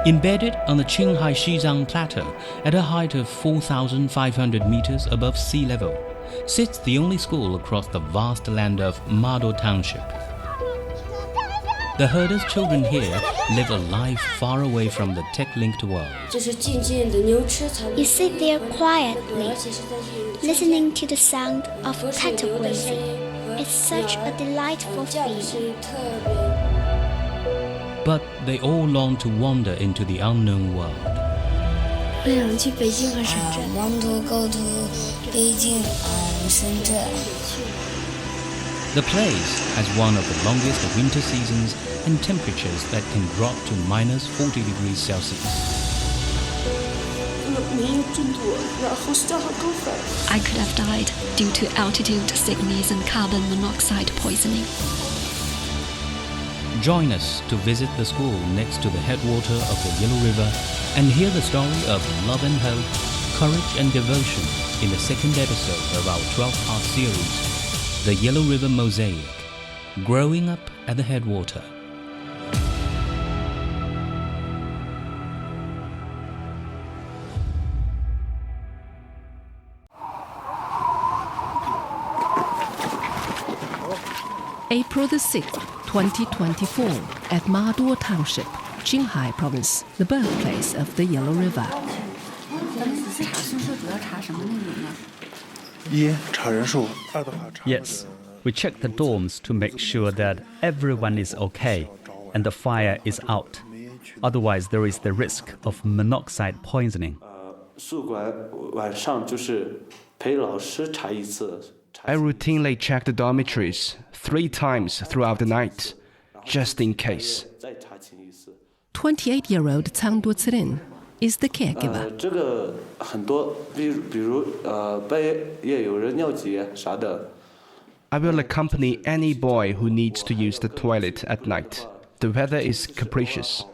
Embedded on the Qinghai-Xizang Plateau at a height of 4,500 meters above sea level, sits the only school across the vast land of Mado Township. The herders' children here live a life far away from the tech-linked world. You sit there quietly, listening to the sound of cattle grazing. It's such a delightful feeling. But they all long to wander into the unknown world. I want to go to Beijing and Shenzhen. The place has one of the longest winter seasons and temperatures that can drop to minus 40 degrees Celsius. I could have died due to altitude sickness and carbon monoxide poisoning. Join us to visit the school next to the headwater of the Yellow River and hear the story of love and hope, courage and devotion in the second episode of our 12-part series, The Yellow River Mosaic, Growing Up at the Headwater. April the 6th, 2024, at Mado Township, Qinghai Province, the birthplace of the Yellow River. Yes, we check the dorms to make sure that everyone is okay and the fire is out. Otherwise, there is the risk of monoxide poisoning. I routinely check the dormitories 3 times throughout the night, just in case. 28-year-old Cang Duozirin is the caregiver. I will accompany any boy who needs to use the toilet at night. The weather is capricious,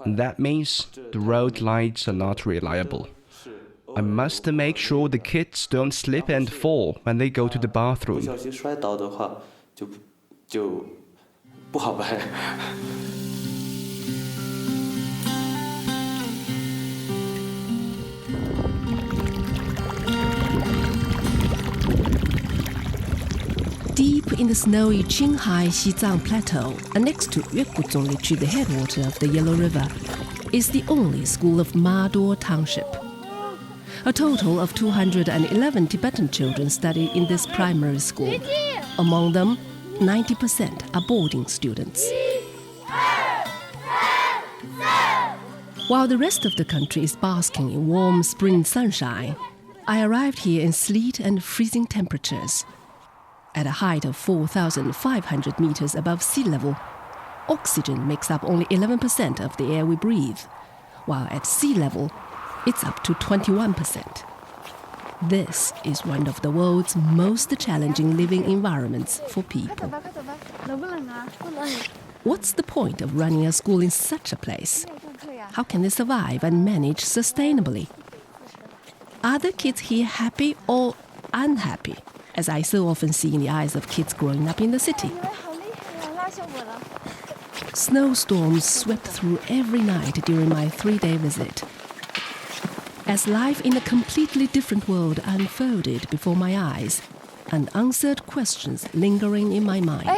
and that means the road lights are not reliable. I must make sure the kids don't slip and fall when they go to the bathroom. Deep in the snowy Qinghai-Xizang Plateau, and next to Yuekuzhong, the headwater of the Yellow River, is the only school of Mado Township. A total of 211 Tibetan children study in this primary school. Among them, 90% are boarding students. While the rest of the country is basking in warm spring sunshine, I arrived here in sleet and freezing temperatures. At a height of 4,500 meters above sea level, oxygen makes up only 11% of the air we breathe, while at sea level, it's up to 21%. This is one of the world's most challenging living environments for people. What's the point of running a school in such a place? How can they survive and manage sustainably? Are the kids here happy or unhappy, as I so often see in the eyes of kids growing up in the city? Snowstorms swept through every night during my 3-day visit. As life in a completely different world unfolded before my eyes, unanswered questions lingering in my mind.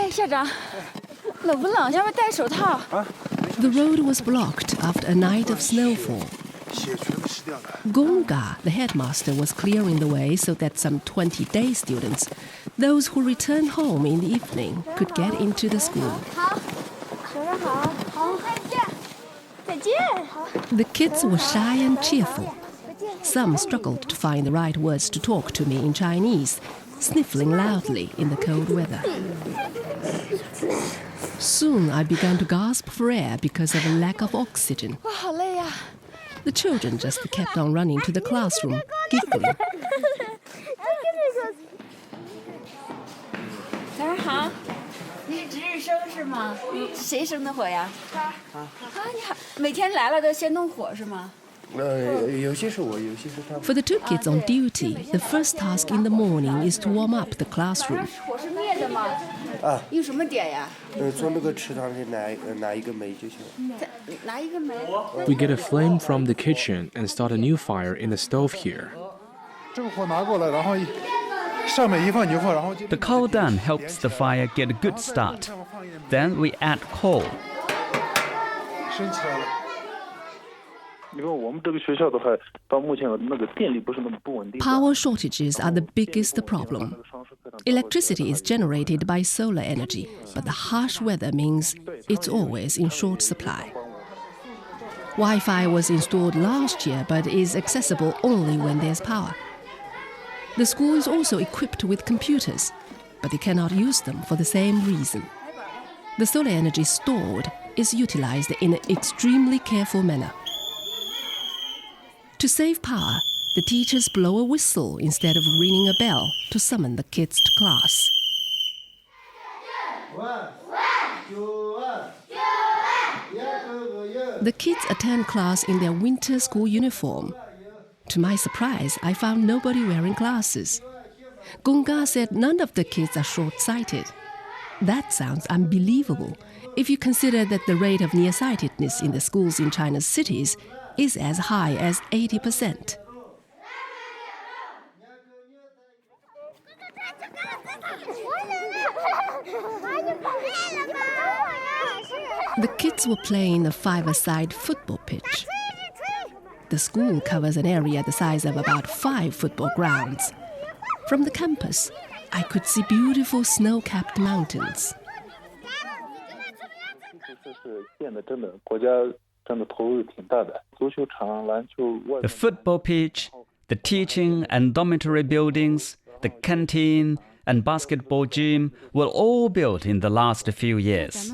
The road was blocked after a night of snowfall. Gonga, the headmaster, was clearing the way so that some 20 day students, those who returned home in the evening, could get into the school. The kids were shy and cheerful. Some struggled to find the right words to talk to me in Chinese, sniffling loudly in the cold weather. Soon I began to gasp for air because of a lack of oxygen. The children just kept on running to the classroom, giggling. For the 2 kids on duty, the first task in the morning is to warm up the classroom. 用什么点呀？从那个池塘里拿一个煤就行了。拿一个煤。We get a flame from the kitchen and start a new fire in the stove here. 这个火拿过来，然后上面一放牛放，然后就。The coal done helps the fire get a good start. Then we add coal. 升起来了。Power shortages are the biggest problem. Electricity is generated by solar energy, but the harsh weather means it's always in short supply. Wi-Fi was installed last year, but is accessible only when there's power. The school is also equipped with computers, but they cannot use them for the same reason. The solar energy stored is utilized in an extremely careful manner. To save power, the teachers blow a whistle instead of ringing a bell to summon the kids to class. The kids attend class in their winter school uniform. To my surprise, I found nobody wearing glasses. Gunga said none of the kids are short-sighted. That sounds unbelievable if you consider that the rate of nearsightedness in the schools in China's cities is as high as 80%. The kids were playing a five-a-side football pitch. The school covers an area the size of about 5 football grounds. From the campus, I could see beautiful snow-capped mountains. The football pitch, the teaching and dormitory buildings, the canteen and basketball gym were all built in the last few years.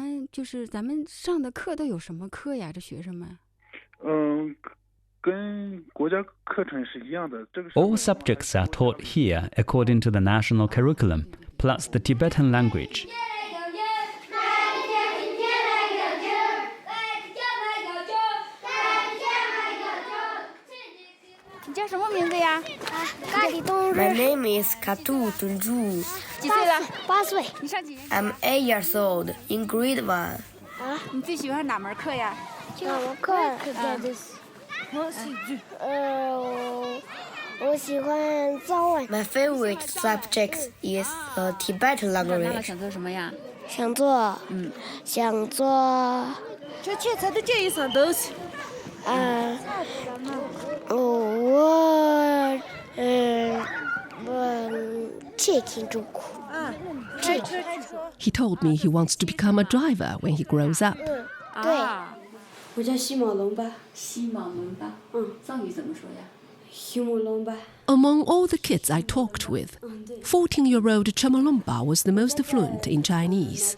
All subjects are taught here according to the national curriculum, plus the Tibetan language. My name is Katu Tunju. I'm 8 years old, in grade 1. My favorite subject is Tibetan language. 窃听中国。He told me he wants to become a driver when he grows up. 对，我叫西毛龙吧。西毛龙吧。藏语怎么说呀？西毛龙吧。 Among all the kids I talked with, 14-year-old Chamalumba was the most fluent in Chinese.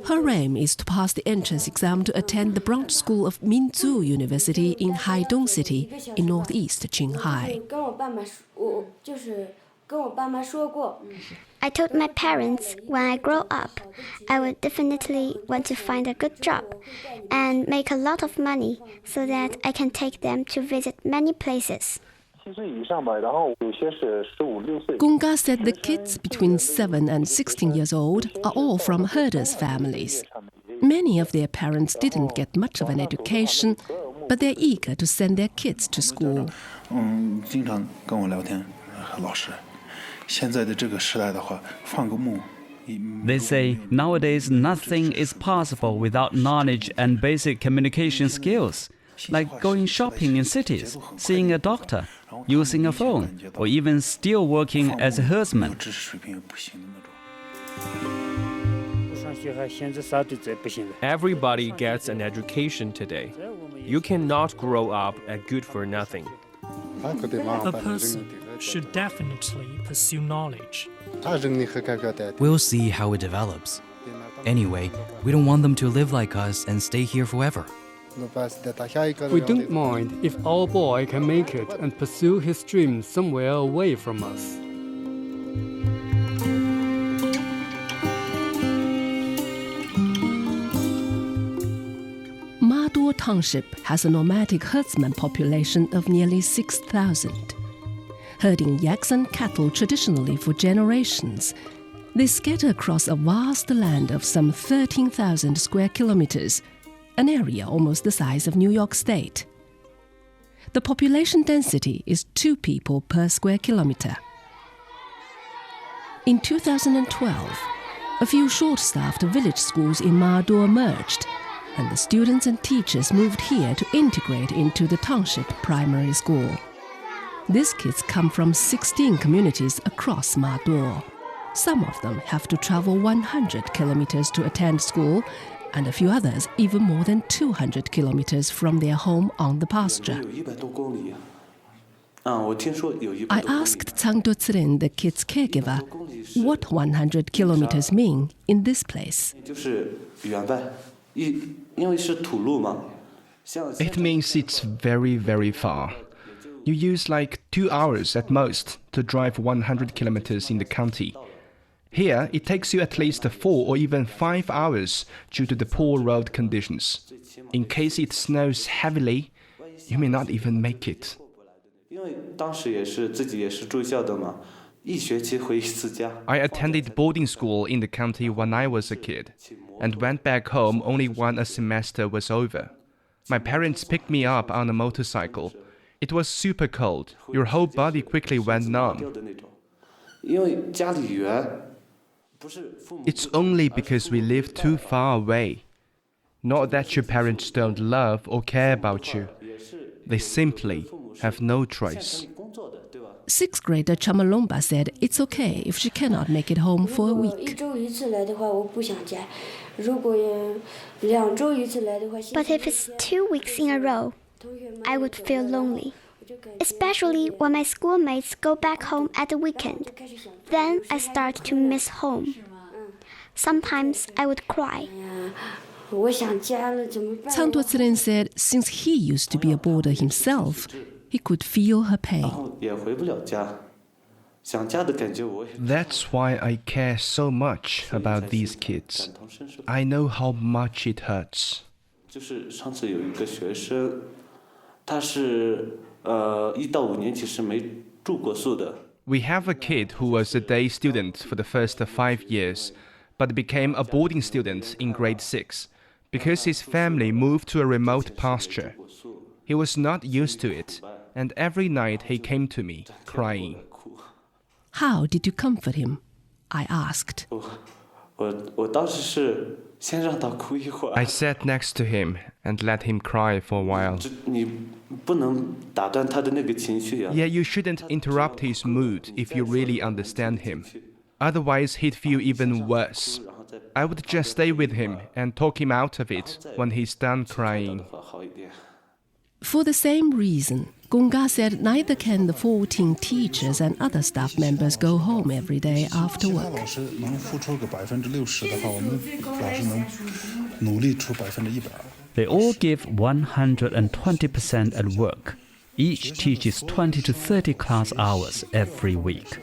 Her aim is to pass the entrance exam to attend the branch school of Minzu University in Haidong City in northeast Qinghai. I told my parents when I grow up, I would definitely want to find a good job and make a lot of money so that I can take them to visit many places. Gunga said the kids between 7 and 16 years old are all from herders' families. Many of their parents didn't get much of an education, but they're eager to send their kids to school. 经常跟我聊天，老师，现在的这个时代的话，放个牧。 They say nowadays nothing is possible without knowledge and basic communication skills, like going shopping in cities, seeing a doctor, using a phone, or even still working as a herdsman. Everybody gets an education today. You cannot grow up a good for nothing. A person should definitely pursue knowledge. We'll see how it develops. Anyway, we don't want them to live like us and stay here forever. We don't mind if our boy can make it and pursue his dream somewhere away from us. Mado Township has a nomadic herdsman population of nearly 6,000. Herding yaks and cattle traditionally for generations, They scatter across a vast land of some 13,000 square kilometers, an area almost the size of New York State. The population density is 2 people per square kilometer. In 2012, a few short-staffed village schools in Mado merged, and the students and teachers moved here to integrate into the township primary school. These kids come from 16 communities across Mado. Some of them have to travel 100 kilometers to attend school, and a few others even more than 200 kilometers from their home on the pasture. I asked Tsang Do-Tsrin, the kids' caregiver, what 100 kilometers mean in this place. It means it's very, very far. You use like 2 hours at most to drive 100 kilometers in the county. Here, it takes you at least 4 or even 5 hours due to the poor road conditions. In case it snows heavily, you may not even make it. I attended boarding school in the county when I was a kid, and went back home only when a semester was over. My parents picked me up on a motorcycle. It was super cold. Your whole body quickly went numb. It's only because we live too far away. Not that your parents don't love or care about you. They simply have no choice. 6th grader Chamalomba said it's okay if she cannot make it home for a week. But if it's 2 weeks in a row, I would feel lonely. Especially when my schoolmates go back home at the weekend. Then I start to miss home. Sometimes I would cry. Tsang Do-Tsrin said since he used to be a boarder himself, he could feel her pain. That's why I care so much about these kids. I know how much it hurts. We have a kid who was a day student for the first 5 years, but became a boarding student in grade 6 because his family moved to a remote pasture. He was not used to it, and every night he came to me, crying. How did you comfort him? I asked. I sat next to him and let him cry for a while. Yeah, you shouldn't interrupt his mood if you really understand him. Otherwise, he'd feel even worse. I would just stay with him and talk him out of it when he's done crying. For the same reason, Gunga said neither can the 14 teachers and other staff members go home every day after work. They all give 120% at work. Each teaches 20 to 30 class hours every week.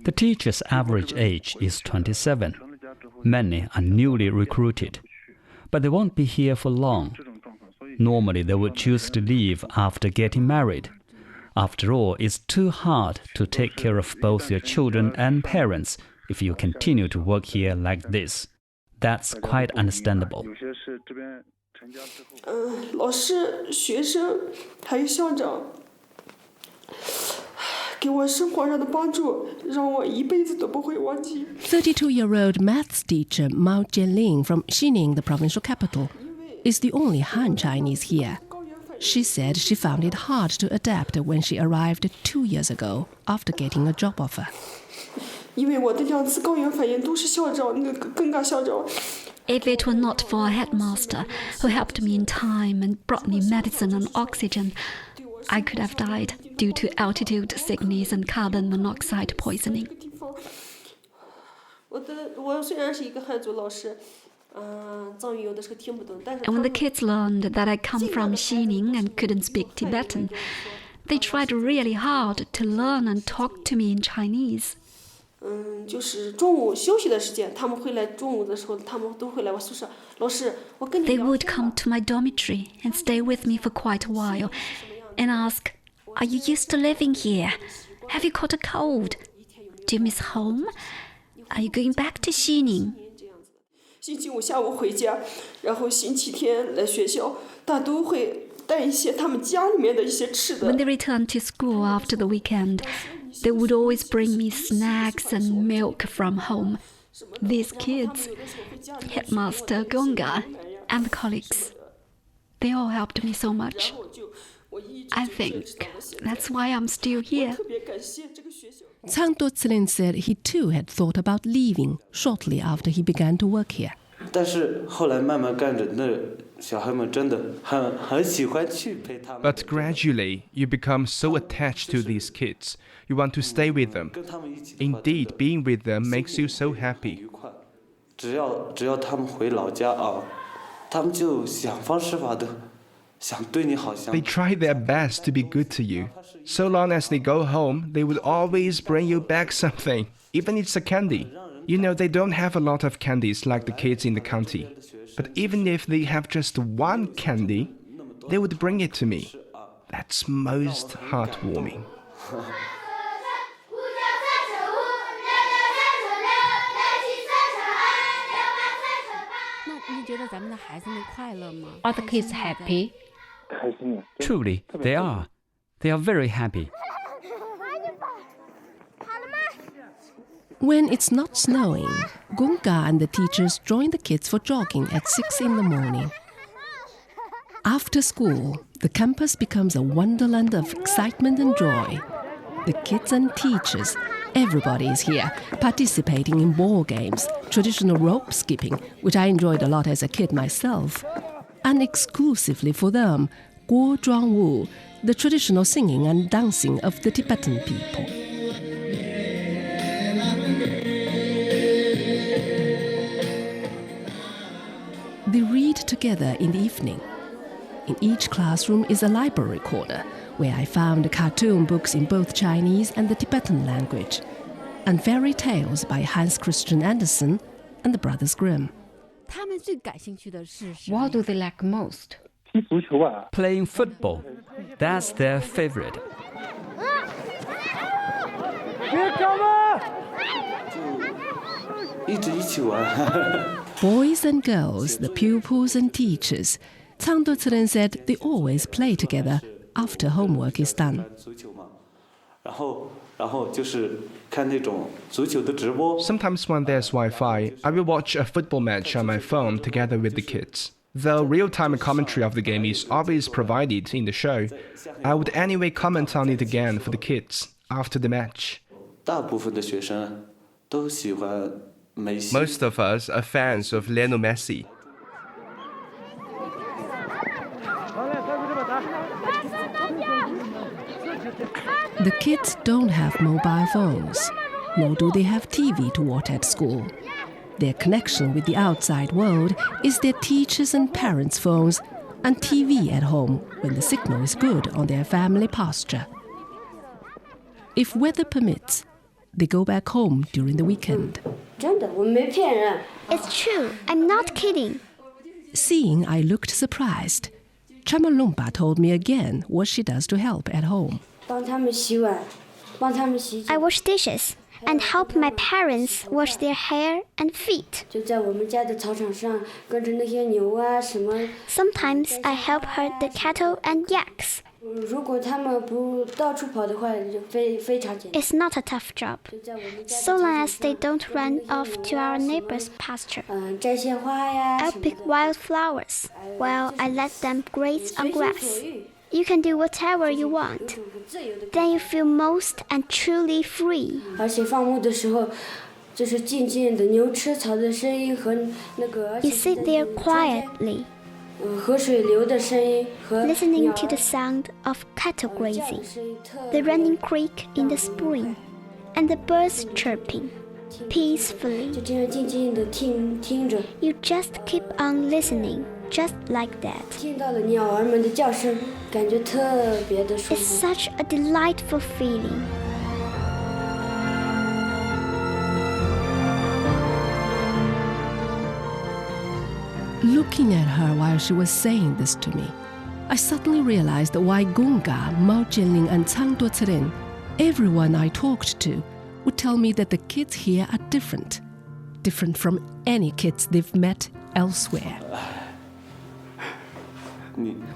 The teacher's average age is 27. Many are newly recruited, but they won't be here for long. Normally, they would choose to leave after getting married. After all, it's too hard to take care of both your children and parents if you continue to work here like this. That's quite understandable. 老师、学生还有校长给我生活上的帮助，让我一辈子都不会忘记。 32-year-old maths teacher Mao Jianling from Xining, the provincial capital, is the only Han Chinese here. She said she found it hard to adapt when she arrived 2 years ago after getting a job offer. 因为我的2次高原反应都是校长更大校长。 If it were not for a headmaster who helped me in time and brought me medicine and oxygen, I could have died due to altitude sickness and carbon monoxide poisoning. 我虽然是一个汉族老师，藏语有的时候听不懂，但是 And when the kids learned that I come from Xining and couldn't speak Tibetan, they tried really hard to learn and talk to me in Chinese. 就是中午休息的时间，他们会来中午的时候，他们都会来我宿舍。老师，我跟你 They would come to my dormitory and stay with me for quite a while and ask, "Are you used to living here? Have you caught a cold? Do you miss home? Are you going back to Xining?" 星期五下午回家，然后星期天来学校，大都会带一些他们家里面的一些吃的。 When they returned to school after the weekend, they would always bring me snacks and milk from home. These kids, Headmaster Gonga, and the colleagues, they all helped me so much. I think that's why I'm still here. Zhang Duoцilin said he too had thought about leaving shortly after he began to work here. 但是后来慢慢干着，那小孩们真的很喜欢去陪他们。 But gradually, you become so attached to these kids. You want to stay with them. Indeed, being with them makes you so happy. 只要他们回老家啊，他们就想方设法的想对你好。 They try their best to be good to you. So long as they go home, they would always bring you back something, even if it's a candy. You know, they don't have a lot of candies like the kids in the county. But even if they have just one candy, they would bring it to me. That's most heartwarming. Are the kids happy? Truly, they are. They are very happy. When it's not snowing, Gunga and the teachers join the kids for jogging at 6 in the morning. After school, the campus becomes a wonderland of excitement and joy. The kids and teachers, everybody is here, participating in ball games, traditional rope skipping, which I enjoyed a lot as a kid myself, and exclusively for them, Guo Zhuangwu, the traditional singing and dancing of the Tibetan people. They read together in the evening. In each classroom is a library corner, where I found cartoon books in both Chinese and the Tibetan language, and fairy tales by Hans Christian Andersen and the Brothers Grimm. What do they like most? Playing football. That's their favorite. Boys and girls, the pupils and teachers, Zhang Duoцilin said they always play together after homework is done. Sometimes when there's Wi-Fi, I will watch a football match on my phone together with the kids. Though real-time commentary of the game is always provided in the show, I would anyway comment on it again for the kids after the match. Most of us are fans of Lionel Messi. The kids don't have mobile phones, nor do they have TV to watch at school. Their connection with the outside world is their teachers' and parents' phones and TV at home when the signal is good on their family pasture. If weather permits, they go back home during the weekend. It's true, I'm not kidding. Seeing I looked surprised, Chamalumpa told me again what she does to help at home. I wash dishes and help my parents wash their hair and feet. Sometimes I help herd the cattle and yaks. It's not a tough job, so long as they don't run off to our neighbor's pasture. I'll pick wildflowers while I let them graze on grass. You can do whatever you want. Then you feel most and truly free. You sit there quietly, listening to the sound of cattle grazing, the running creek in the spring, and the birds chirping peacefully. You just keep on listening, just like that. It's such a delightful feeling. Looking at her while she was saying this to me, I suddenly realized why Gonga, Mao Jianling, and Cang Duociren, everyone I talked to, would tell me that the kids here are different from any kids they've met elsewhere.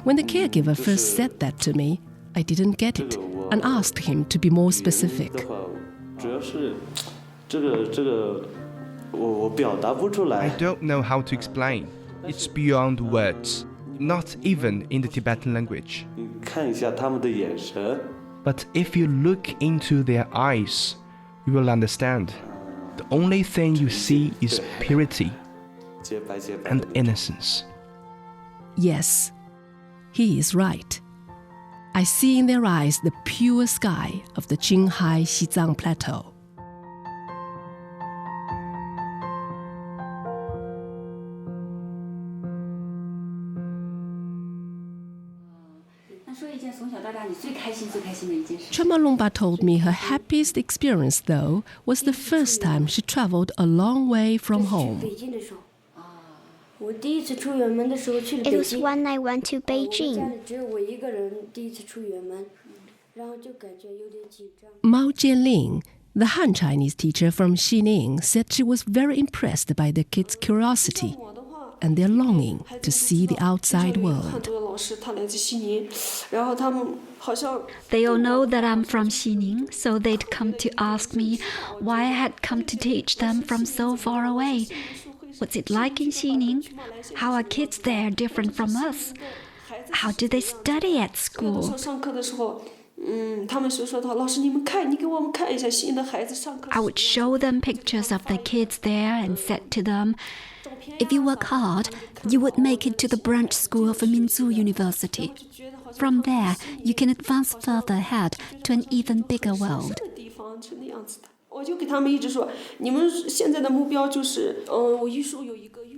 When the caregiver first said that to me, I didn't get it and asked him to be more specific. I don't know how to explain. It's beyond words, not even in the Tibetan language. But if you look into their eyes, you will understand. The only thing you see is purity and innocence. Yes, he is right. I see in their eyes the pure sky of the Qinghai-Xizang Plateau. Chemalongpa told me her happiest experience, though, was the first time she traveled a long way from home. It was when I went to Beijing. Mao Jianling, the Han Chinese teacher from Xining, said she was very impressed by the kids' curiosity and their longing to see the outside world. They all know that I'm from Xining, so they'd come to ask me why I had come to teach them from so far away. What's it like in Xining? How are kids there different from us? How do they study at school? I would show them pictures of the kids there and said to them, if you work hard, you would make it to the branch school of Minzu University. From there, you can advance further ahead to an even bigger world.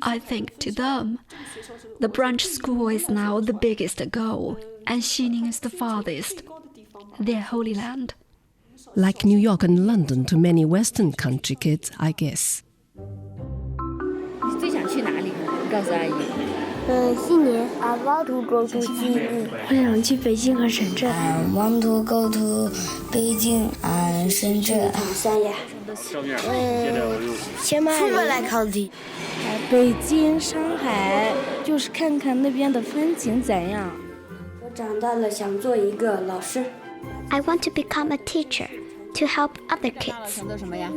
I think to them, the branch school is now the biggest goal, and Xining is the farthest, their holy land. Like New York and London to many Western country kids, I guess. 最想去哪里？告诉阿姨。西宁。I want to go to 西宁。我想去北京和深圳。I want to go to 北京 and 深圳。三亚。先把出门来考题。北京、上海，就是看看那边的风景怎样。我长大了想做一个老师。I want to become a teacher to help other kids. 想做什么呀？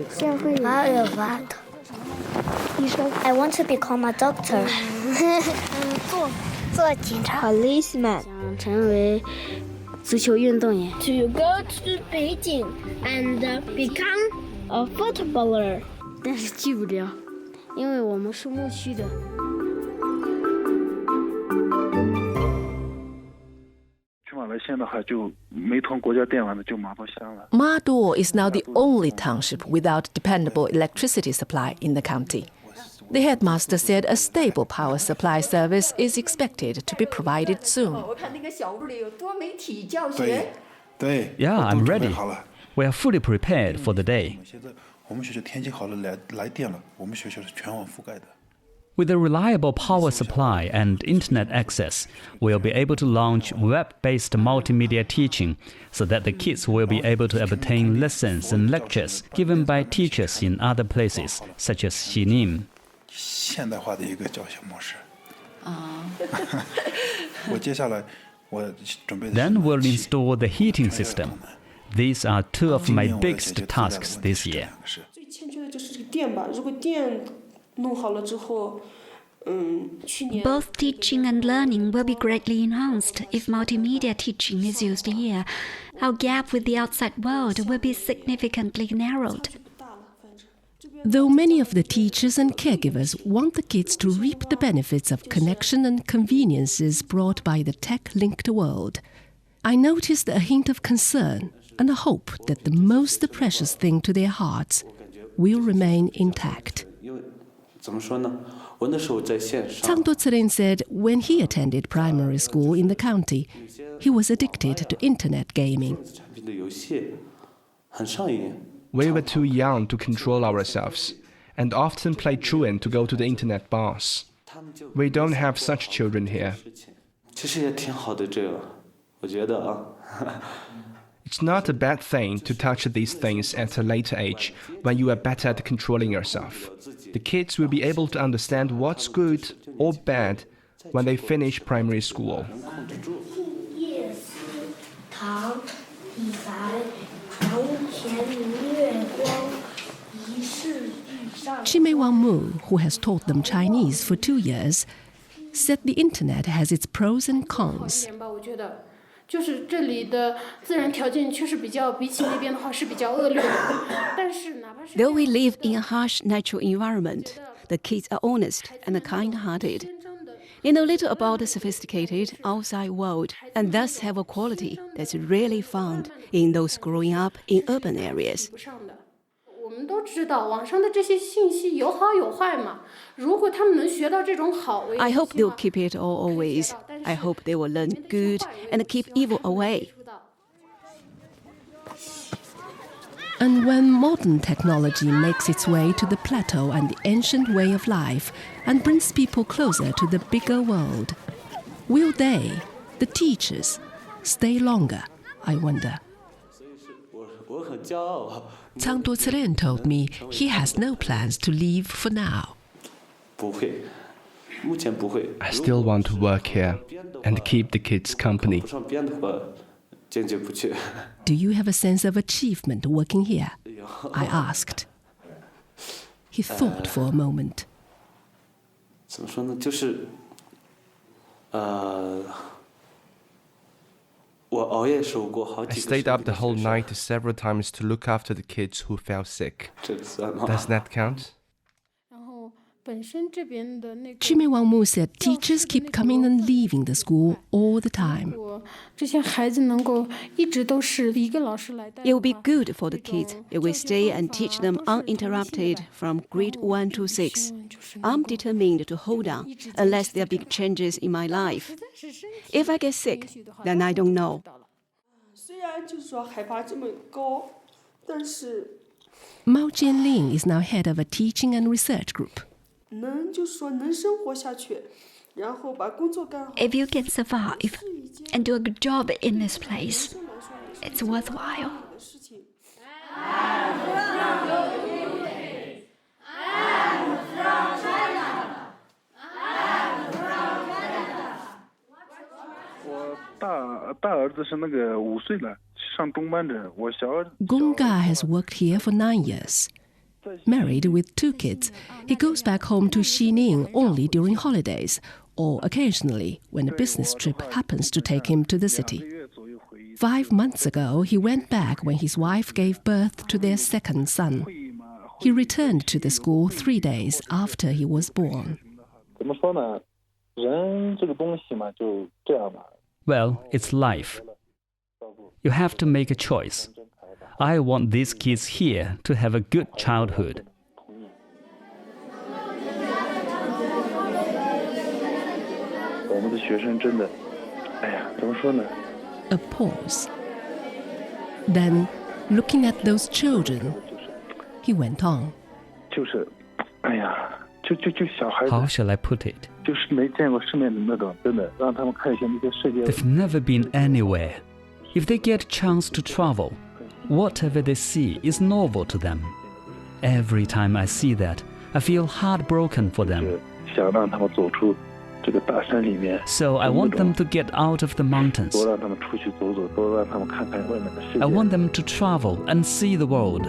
社会人。I want to become a doctor. 做警察。Policeman. 想成为足球运动员。To go to 北京 and become a footballer. 但是去不了，因为我们是牧区的。Mado is now the only township without dependable electricity supply in the county. The headmaster said a stable power supply service is expected to be provided soon. Yeah, I'm ready. We are fully prepared for the day. With a reliable power supply and internet access, we'll be able to launch web-based multimedia teaching so that the kids will be able to obtain lessons and lectures given by teachers in other places, such as Xining. Then we'll install the heating system. These are two of my biggest tasks this year. Both teaching and learning will be greatly enhanced if multimedia teaching is used here. Our gap with the outside world will be significantly narrowed. Though many of the teachers and caregivers want the kids to reap the benefits of connection and conveniences brought by the tech-linked world, I noticed a hint of concern and a hope that the most precious thing to their hearts will remain intact. Cang Duociren said when he attended primary school in the county, he was addicted to internet gaming. We were too young to control ourselves and often played truant to go to the internet bars. We don't have such children here. 其实也挺好的，这个，我觉得啊。It's not a bad thing to touch these things at a later age when you are better at controlling yourself. The kids will be able to understand what's good or bad when they finish primary school. Qinghai-Xizang, who has taught them Chinese for 2 years, said the internet has its pros and cons. 就是这里的自然条件确实比起那边的话是比较恶劣的，但是哪怕是 Though we live in a harsh natural environment, the kids are honest and kind-hearted. They know little about the sophisticated outside world and thus have a quality that's rarely found in those growing up in urban areas. 我们都知道网上的这些信息有好有坏嘛。如果他们能学到这种好， I hope they'll keep it all always. I hope they will learn good and keep evil away. And when modern technology makes its way to the plateau and the ancient way of life and brings people closer to the bigger world, will they, the teachers, stay longer, I wonder? Zhang Duozilen told me he has no plans to leave for now. I still want to work here and keep the kids company. Do you have a sense of achievement working here? I asked. He thought for a moment. I stayed up the whole night several times to look after the kids who fell sick. Does that count? Qinghai-Xizang said teachers keep coming and leaving the school all the time. It will be good for the kids if we stay and teach them uninterrupted from grade 1 to 6. I'm determined to hold on unless there are big changes in my life. If I get sick, then I don't know. Mao Jianling is now head of a teaching and research group. If you can survive and do a good job in this place, it's worthwhile. Gunga has worked here for 9 years. Married with 2 kids, he goes back home to Xining only during holidays or occasionally when a business trip happens to take him to the city. 5 months ago, he went back when his wife gave birth to their second son. He returned to the school 3 days after he was born. Well, it's life. You have to make a choice. I want these kids here to have a good childhood. A pause. Then, looking at those children, he went on. How shall I put it? They've never been anywhere. If they get a chance to travel, whatever they see is novel to them. Every time I see that, I feel heartbroken for them. So I want them to get out of the mountains. I want them to travel and see the world.